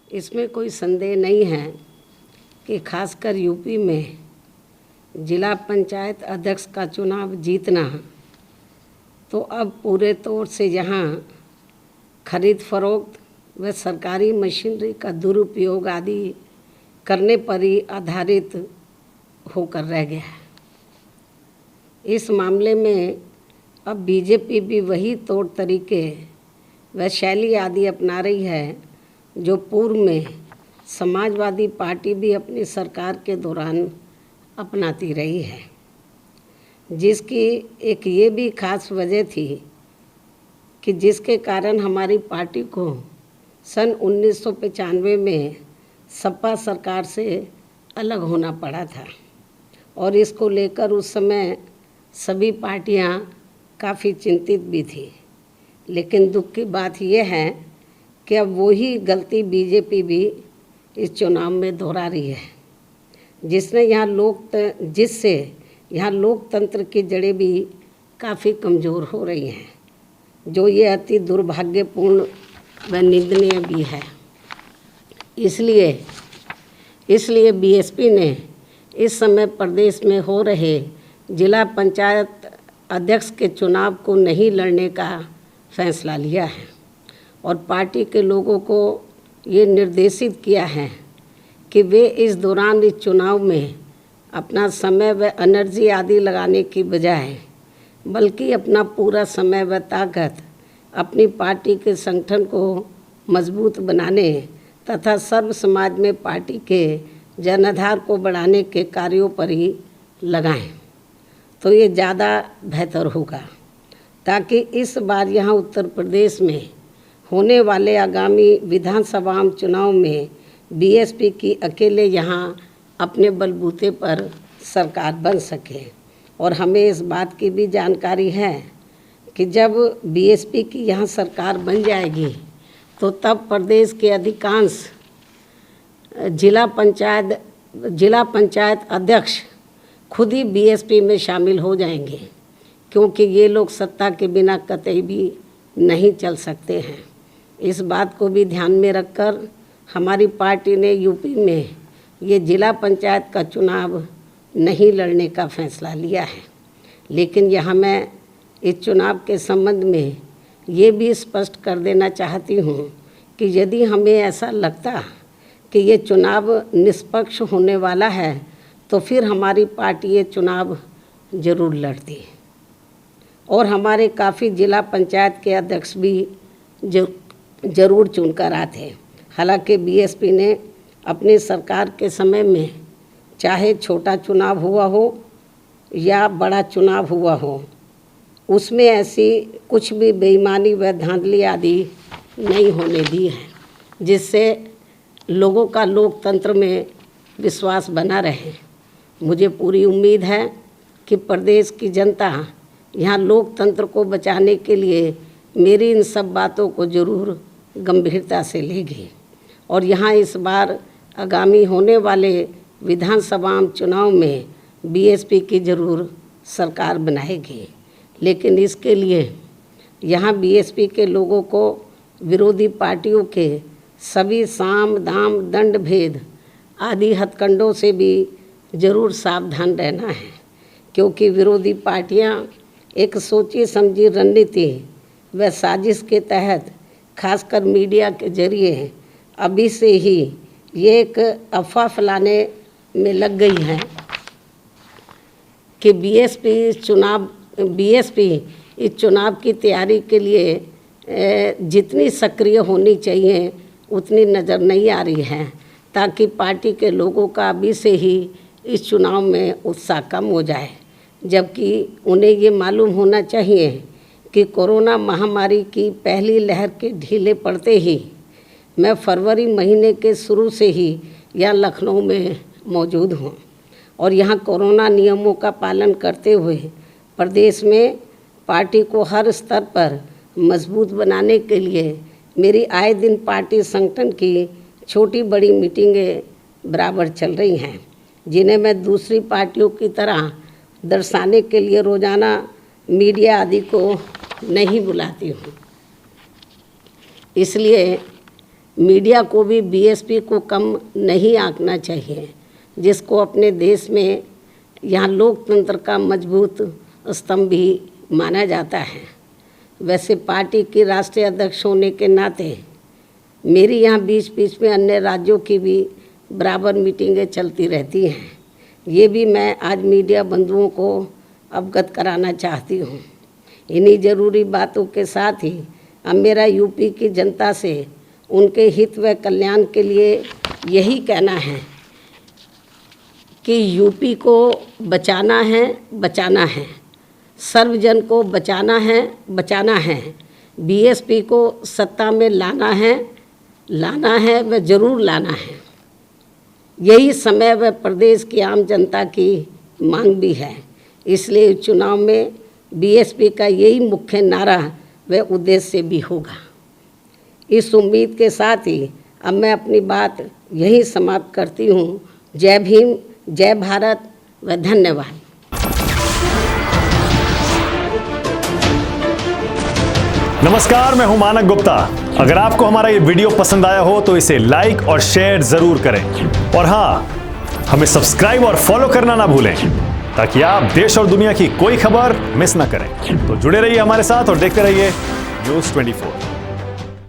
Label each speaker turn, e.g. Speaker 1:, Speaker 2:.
Speaker 1: इसमें कोई संदेह नहीं है कि खासकर यूपी में जिला पंचायत अध्यक्ष का चुनाव जीतना तो अब पूरे तौर से यहाँ खरीद फरोख्त व सरकारी मशीनरी का दुरुपयोग आदि करने पर ही आधारित होकर रह गया है। इस मामले में अब बीजेपी भी वही तौर तरीके व शैली आदि अपना रही है जो पूर्व में समाजवादी पार्टी भी अपनी सरकार के दौरान अपनाती रही है, जिसकी एक ये भी खास वजह थी कि जिसके कारण हमारी पार्टी को सन 1995 में सपा सरकार से अलग होना पड़ा था और इसको लेकर उस समय सभी पार्टियां काफ़ी चिंतित भी थी। लेकिन दुख की बात यह है कि अब वही गलती बीजेपी भी इस चुनाव में दोहरा रही है, जिससे यहाँ लोकतंत्र की जड़ें भी काफ़ी कमज़ोर हो रही हैं, जो ये अति दुर्भाग्यपूर्ण व निंदनीय भी है। इसलिए बीएसपी ने इस समय प्रदेश में हो रहे जिला पंचायत अध्यक्ष के चुनाव को नहीं लड़ने का फैसला लिया है और पार्टी के लोगों को ये निर्देशित किया है कि वे इस दौरान इस चुनाव में अपना समय व एनर्जी आदि लगाने की बजाय बल्कि अपना पूरा समय व ताकत अपनी पार्टी के संगठन को मजबूत बनाने तथा सर्व समाज में पार्टी के जनाधार को बढ़ाने के कार्यों पर ही लगाएं, तो ये ज़्यादा बेहतर होगा, ताकि इस बार यहाँ उत्तर प्रदेश में होने वाले आगामी विधानसभा चुनाव में बीएसपी की अकेले यहाँ अपने बलबूते पर सरकार बन सके। और हमें इस बात की भी जानकारी है कि जब बीएसपी की यहाँ सरकार बन जाएगी तो तब प्रदेश के अधिकांश जिला पंचायत अध्यक्ष खुद ही बीएसपी में शामिल हो जाएंगे, क्योंकि ये लोग सत्ता के बिना कतई भी नहीं चल सकते हैं। इस बात को भी ध्यान में रखकर हमारी पार्टी ने यूपी में ये जिला पंचायत का चुनाव नहीं लड़ने का फैसला लिया है। लेकिन यहाँ मैं इस चुनाव के संबंध में ये भी स्पष्ट कर देना चाहती हूँ कि यदि हमें ऐसा लगता कि ये चुनाव निष्पक्ष होने वाला है तो फिर हमारी पार्टी ये चुनाव ज़रूर लड़ती और हमारे काफ़ी जिला पंचायत के अध्यक्ष भी ज़रूर चुनकर आते। हालांकि बीएसपी ने अपनी सरकार के समय में चाहे छोटा चुनाव हुआ हो या बड़ा चुनाव हुआ हो, उसमें ऐसी कुछ भी बेईमानी व धांधली आदि नहीं होने दी है, जिससे लोगों का लोकतंत्र में विश्वास बना रहे। मुझे पूरी उम्मीद है कि प्रदेश की जनता यहाँ लोकतंत्र को बचाने के लिए मेरी इन सब बातों को ज़रूर गंभीरता से लेगी और यहाँ इस बार आगामी होने वाले विधानसभा चुनाव में बीएसपी की ज़रूर सरकार बनाएगी। लेकिन इसके लिए यहाँ बीएसपी के लोगों को विरोधी पार्टियों के सभी साम दाम दंड भेद आदि हथकंडों से भी ज़रूर सावधान रहना है, क्योंकि विरोधी पार्टियां एक सोची समझी रणनीति व साजिश के तहत खासकर मीडिया के जरिए अभी से ही ये एक अफवाह फैलाने में लग गई है कि बीएसपी इस चुनाव की तैयारी के लिए जितनी सक्रिय होनी चाहिए उतनी नज़र नहीं आ रही है, ताकि पार्टी के लोगों का अभी से ही इस चुनाव में उत्साह कम हो जाए। जबकि उन्हें ये मालूम होना चाहिए कि कोरोना महामारी की पहली लहर के ढीले पड़ते ही मैं फरवरी महीने के शुरू से ही यहाँ लखनऊ में मौजूद हूँ और यहाँ कोरोना नियमों का पालन करते हुए प्रदेश में पार्टी को हर स्तर पर मजबूत बनाने के लिए मेरी आए दिन पार्टी संगठन की छोटी बड़ी मीटिंगें बराबर चल रही हैं, जिन्हें मैं दूसरी पार्टियों की तरह दर्शाने के लिए रोज़ाना मीडिया आदि को नहीं बुलाती हूँ। इसलिए मीडिया को भी बीएसपी को कम नहीं आंकना चाहिए, जिसको अपने देश में यहाँ लोकतंत्र का मजबूत स्तंभ भी माना जाता है। वैसे पार्टी की राष्ट्रीय अध्यक्ष होने के नाते मेरी यहाँ बीच बीच में अन्य राज्यों की भी बराबर मीटिंगें चलती रहती हैं। ये भी मैं आज मीडिया बंधुओं को अवगत कराना चाहती हूँ। इन्हीं ज़रूरी बातों के साथ ही अब मेरा यूपी की जनता से उनके हित व कल्याण के लिए यही कहना है कि यूपी को बचाना है, सर्वजन को बचाना है, बीएसपी को सत्ता में लाना है व जरूर लाना है। यही समय व प्रदेश की आम जनता की मांग भी है। इसलिए चुनाव में बीएसपी का यही मुख्य नारा व उद्देश्य भी होगा। इस उम्मीद के साथ ही अब मैं अपनी बात यही समाप्त करती हूँ। जय भीम, जय भारत व धन्यवाद।
Speaker 2: नमस्कार, मैं हूं मानक गुप्ता। अगर आपको हमारा ये वीडियो पसंद आया हो तो इसे लाइक और शेयर जरूर करें, और हाँ, हमें सब्सक्राइब और फॉलो करना ना भूलें ताकि आप देश और दुनिया की कोई खबर मिस ना करें। तो जुड़े रहिए हमारे साथ और देखते रहिए न्यूज़ 24।